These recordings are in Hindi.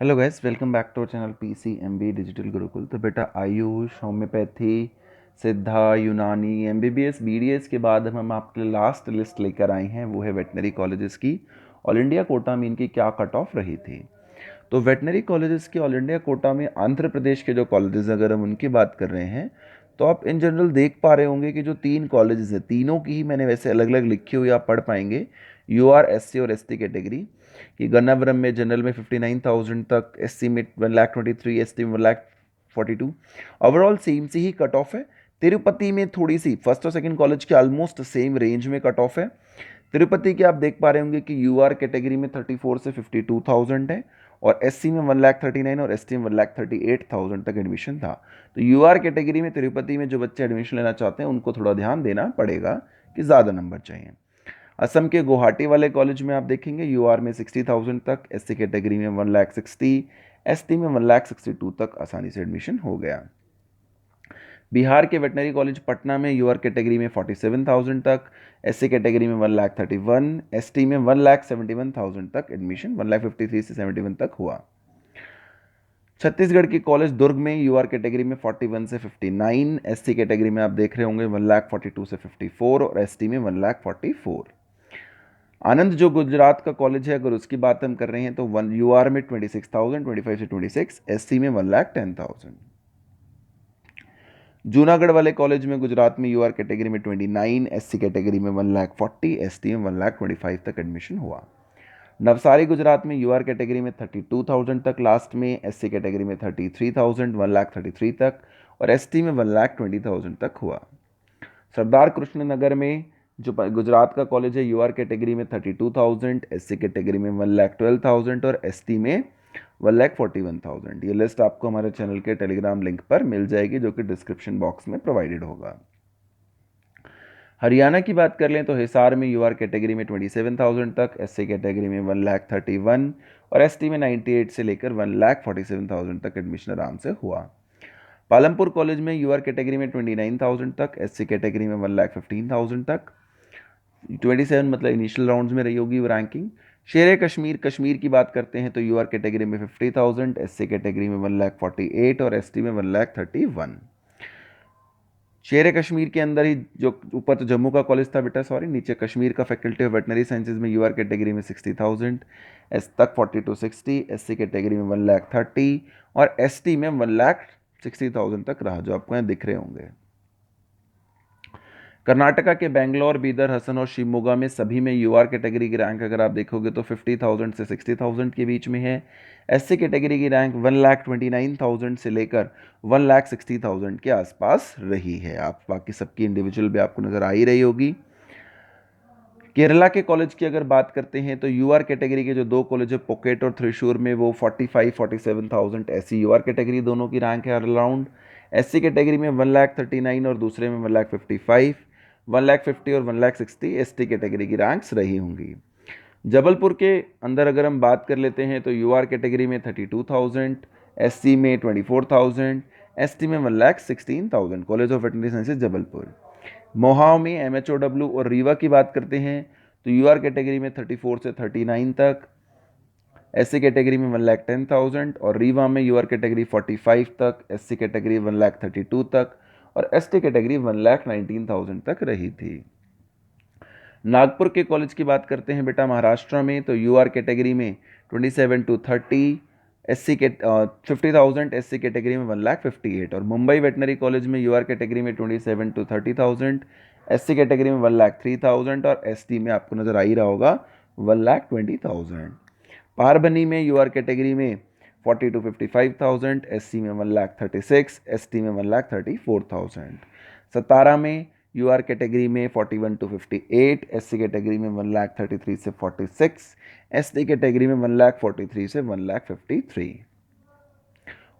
Hello guys, welcome back to our channel PCMB digital Gurukul. तो बेटा आयुष, होम्योपैथी, सिद्धा, यूनानी, MBBS, BDS के बाद हम आपके लिए लास्ट लिस्ट लेकर आए हैं, वो है वेटनरी कॉलेजेस की। ऑल इंडिया कोटा में इनकी क्या कट ऑफ रही थी। तो वेटनरी कॉलेजेस की ऑल इंडिया कोटा में आंध्र प्रदेश के जो कॉलेजेस, अगर हम उनकी बात कर रहे हैं तो आप इन जनरल देख पा रहे होंगे कि जो तीन कॉलेजेस हैं, तीनों की ही मैंने वैसे अलग अलग लिखी हुई आप पढ़ पाएंगे। UR SC और ST कैटेगरी कि गन्नावरम में जनरल में 59,000 तक, SC में 1,23,000, ST में 1,42,000। ओवरऑल सेम सी ही कट ऑफ है। तिरुपति में थोड़ी सी फर्स्ट और सेकंड कॉलेज के ऑलमोस्ट सेम रेंज में कट ऑफ है। तिरुपति के आप देख पा रहे होंगे कि UR कैटेगरी में 34 से 52,000 है, और SC में 1,39,000 और ST में 1,38,000 तक एडमिशन था। तो UR कैटेगरी में तिरुपति में जो बच्चे एडमिशन लेना चाहते हैं उनको थोड़ा ध्यान देना पड़ेगा कि ज़्यादा नंबर चाहिए। असम के गुवाहाटी वाले कॉलेज में आप देखेंगे UR में 60,000 तक, SC कैटेगरी में 1,60,000, ST में 1,62,000 तक आसानी से एडमिशन हो गया। बिहार के वेटनरी कॉलेज पटना में UR कैटेगरी में 47,000 तक, SC कैटेगरी में 1,31,000, ST में 1,71,000 तक एडमिशन, 1,53,000 से 71 तक हुआ। छत्तीसगढ़ की कॉलेज दुर्ग में UR कैटेगरी में 41 से 59, SC कैटेगरी में आप देख रहे होंगे 1,42,000 से 54 और ST में 1,44,000। आनंद जो गुजरात का कॉलेज है, अगर उसकी बात हम कर रहे हैं तो UR में 26,000, 25 से 26, SC में 1,10,000। जूनागढ़ वाले कॉलेज में गुजरात में UR कैटेगरी में 29, SC कैटेगरी में 1,40,000, ST में 1,25,000 तक एडमिशन हुआ। नवसारी गुजरात में UR कैटेगरी में 32,000 तक लास्ट में, SC कैटेगरी में 33,000, 1,33,000 तक, और ST में 1,20,000 तक हुआ। सरदार कृष्ण नगर में जो गुजरात का कॉलेज है, UR कैटेगरी में 32,000, SC कैटेगरी में 1,12,000 और ST में 1,41,000। ये लिस्ट आपको हमारे चैनल के टेलीग्राम लिंक पर मिल जाएगी, जो कि डिस्क्रिप्शन बॉक्स में प्रोवाइडेड होगा। हरियाणा की बात कर लें तो हिसार में UR कैटेगरी में 27,000 तक, SC कैटेगरी में 1,31,000 और ST में 98 से लेकर 1,47,000 तक एडमिशन आराम से हुआ। पालमपुर कॉलेज में UR कैटेगरी में 29,000 तक, SC कैटेगरी में 1,15,000 तक। 27 मतलब इनिशियल राउंड्स में रही होगी वो रैंकिंग। शेर कश्मीर कश्मीर की बात करते हैं तो UR कैटेगरी में 50,000, SC कैटेगरी में 1,48,000 और ST में 1,31,000। शेर कश्मीर के अंदर ही जो ऊपर तो जम्मू का कॉलेज था बेटा, सॉरी, नीचे कश्मीर का फैकल्टी ऑफ वेटनरी साइंसेज में UR कैटेगरी में 60,000, एस तक 4260, SC कैटेगरी में 1,30,000 और ST में 1,60,000 तक रहा, जो आपको यहाँ दिख रहे होंगे। कर्नाटका के बेंगलोर, बीदर, हसन और शिवमोगा में सभी में UR कैटेगरी की रैंक अगर आप देखोगे तो 50,000 से 60,000 के बीच में है। SC कैटेगरी की रैंक 1,29,000 से लेकर 1,60,000 के आसपास रही है। आप बाकी सबकी इंडिविजुअल भी आपको नज़र आ ही रही होगी। केरला के कॉलेज की अगर बात करते हैं तो UR कैटेगरी के जो दो कॉलेज है, पोकेट और थ्रिशूर में, वो 45-47,000 ऐसी UR कैटेगरी दोनों की रैंक है अराउंड। SC कैटेगरी में 1,39,000 और दूसरे में 1,55,000, 1,50,000 और 1,60,000 ST कैटेगरी की रैंक्स रही होंगी। जबलपुर के अंदर अगर हम बात कर लेते हैं तो UR कैटेगरी में 32,000, SC में 24,000, ST में 1,16,000। College of veterinary sciences Jabalpur. Mhow में MHOW और रीवा की बात करते हैं तो UR कैटेगरी में 34 से 39 तक, SC कैटेगरी में 1,10,000 और रीवा में UR कैटेगरी 45 तक, SC कैटेगरी 1,32,000 तक और ST कैटेगरी 1,19,000 तक रही थी। नागपुर के कॉलेज की बात करते हैं बेटा महाराष्ट्र में तो UR कैटेगरी में 27 to 30, SC के 50,000, SC कैटेगरी में 1,58,000 और मुंबई वेटनरी कॉलेज में UR कैटेगरी में 27 to 30,000, SC कैटेगरी में 1,03,000 और ST में आपको नज़र आ ही रहा होगा 1,20,000। पारबनी में UR कैटेगरी में 40 to 55,000, SC में 1,36,000, ST में 1,34,000। सतारा में UR कैटेगरी में 41 to 58, SC कैटेगरी में 1,33,000 से 46, ST कैटेगरी में 1,43,000 से 1,53,000।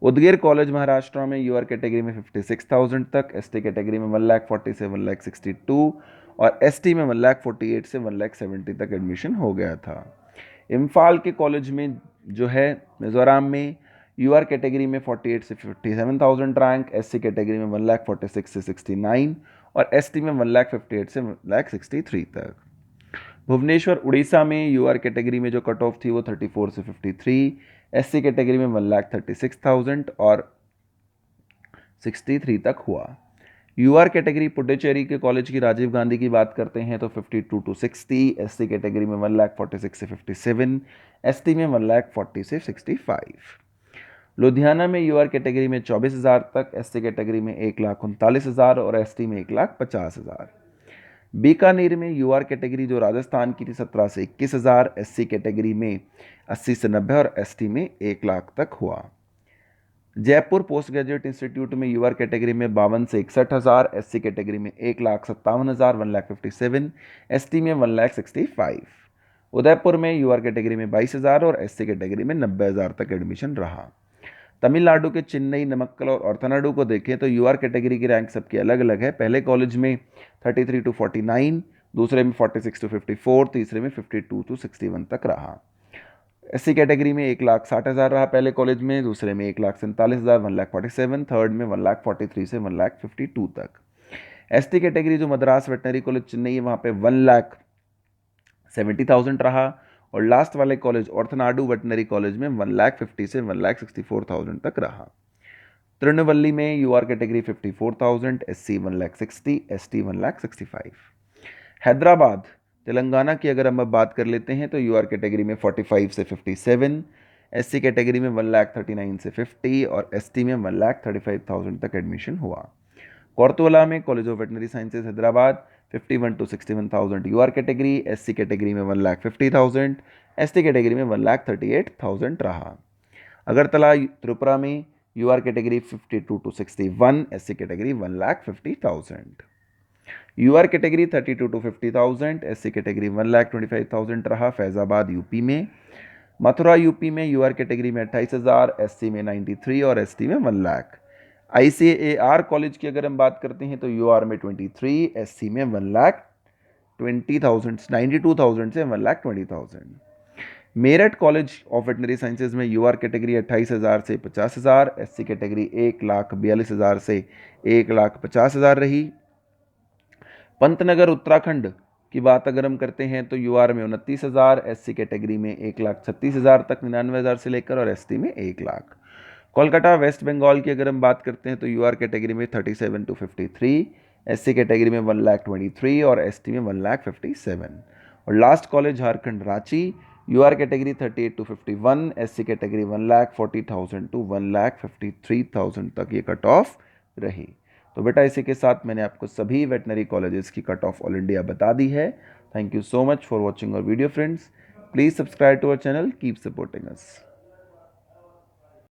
उदगीर कॉलेज महाराष्ट्र में UR कैटेगरी में 56,000 तक, ST कैटेगरी में 1,40,000 से 1,62,000 और ST में 1,48,000 से 1,70,000 तक एडमिशन हो गया था। इम्फाल के कॉलेज में जो है मिजोरम में UR कैटेगरी में 48 से 57,000 रैंक, SC कैटेगरी में 1,46,000 से 69 और ST में 1,58,000 से 1,63,000 तक। भुवनेश्वर उड़ीसा में UR कैटेगरी में जो कट ऑफ थी वो 34 से 53, SC कैटेगरी में 1,36,000 और 63 तक हुआ। UR कैटेगरी पुडुचेरी के कॉलेज की राजीव गांधी की बात करते हैं तो 52 to 60, SC कैटेगरी में 1,46,000 से 57, ST में 1,40,000 से 65। लुधियाना में UR कैटेगरी में 24,000 तक, SC कैटेगरी में 1,39,000 और ST में 1,50,000। बीकानेर में UR कैटेगरी जो राजस्थान की थी 17 से 21,000, SC कैटेगरी में 80 से 90 और ST में 1 लाख तक हुआ। जयपुर पोस्ट ग्रेजुएट इंस्टीट्यूट में UR कैटेगरी में 52 से 61,000, SC कैटेगरी में 1,57,000 1,57,000, ST में 1,65,000। उदयपुर में UR कैटेगरी में 22,000 और SC कैटेगरी में 90,000 तक एडमिशन रहा। तमिलनाडु के चेन्नई, नमक्कल और ऑर्थनाडु को देखें तो UR कैटेगरी की रैंक सबकी अलग अलग है। पहले कॉलेज में 33 to 49, दूसरे में 46 to 54, तीसरे में 52 to 61 तक रहा। SC कैटेगरी में 1,60,000 रहा पहले कॉलेज में, दूसरे में 1,47,000 1,47,000, थर्ड में 1,43,000 से 1,52,000 तक। ST कैटेगरी जो मद्रास वेटनरी कॉलेज चेन्नई है वहाँ पे 1,70,000 रहा और लास्ट वाले कॉलेज ऑर्थनाडु वेटनरी कॉलेज में 1,50,000 से 1,64,000 तक रहा। तिरुनेलवेली में UR category 54,000, SC 1,60,000, ST 1,65,000। Hyderabad Telangana की अगर हम अब बात कर लेते हैं तो UR कैटेगरी में 45 से 57, SC कैटेगरी में 1,39,000 से 50 और ST में 1,35,000 तक एडमिशन हुआ। कोर्तवाला में college of veterinary sciences Hyderabad 51 to 61,000 UR category, SC category में 1,50,000, ST कैटेगरी में 1,38,000 रहा। अगरतला त्रिपुरा में UR category 52 to 61, SC category 1,50,000। UR category 32 to 50,000, SC category 1,25,000 रहा फैज़ाबाद यूपी में। मथुरा यूपी में UR कैटेगरी में 28,000, SC में 93 और ST में 1 लाख। ICAR कॉलेज की अगर हम बात करते हैं तो UR में 23, SC में 1,20,000 92,000 से 1,20,000। Meerut college of veterinary sciences में UR कैटेगरी 28,000 से 50,000, SC कैटेगरी 1,42,000 से 1,50,000 रही। पंतनगर उत्तराखंड की बात अगर हम करते हैं तो UR में 29,000, SC कैटेगरी में 1,36,000 तक 99,000 से लेकर और ST में 1 लाख। कोलकाता वेस्ट बंगाल की अगर हम बात करते हैं तो UR कैटेगरी में 37 to 53, SC कैटेगरी में 1,23,000 और ST में 1,57,000। और last college Jharkhand Ranchi, UR category 38 to 51, SC category 1,40,000 to 1,53,000 तक ये कट ऑफ रही। तो बेटा इसी के साथ मैंने आपको सभी वेटनरी कॉलेजेस की कट ऑफ ऑल इंडिया बता दी है। Thank you so much for watching our video friends. Please subscribe to our channel, keep supporting us.